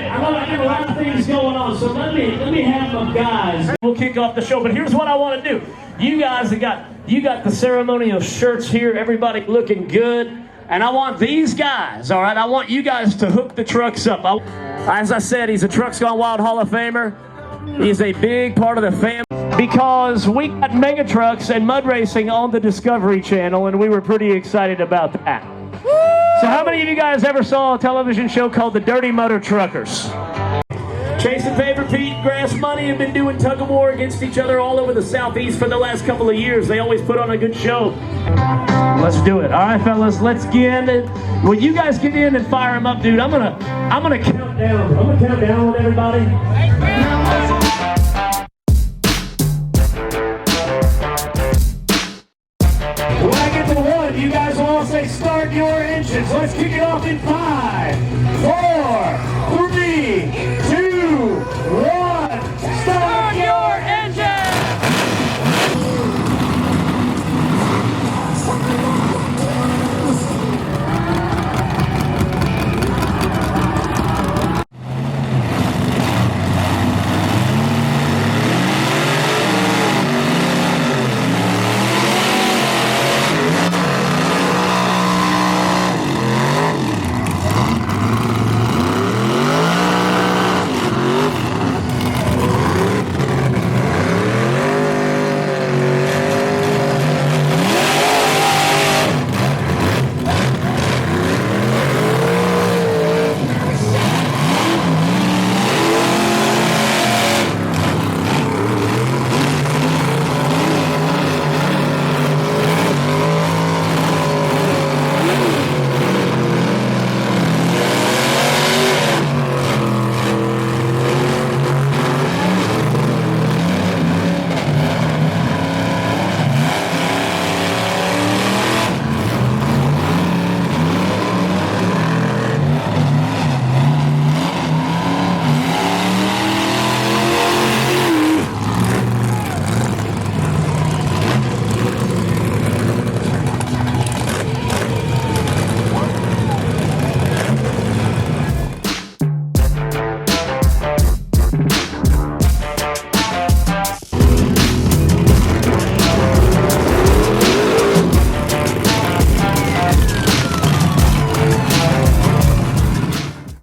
got a lot of things going on, so let me have my guys. We'll kick off the show, but here's what I want to do. You guys have got the ceremonial shirts here, everybody looking good, and I want these guys, all right? I want you guys to hook the trucks up. As I said, he's a Trucks Gone Wild Hall of Famer. He's a big part of the family because we got mega trucks and mud racing on the Discovery Channel, and we were pretty excited about that. So how many of you guys ever saw a television show called The Dirty Motor Truckers? Chasin'Paper, Pete, Grass Money have been doing tug-of-war against each other all over the Southeast for the last couple of years. They always put on a good show. Let's do it. All right, fellas, let's get in. Well, you guys get in and fire them up, dude. I'm gonna count down. I'm gonna count down with everybody. When I get to one, you guys will all say, start your engines. Let's kick it off in 5.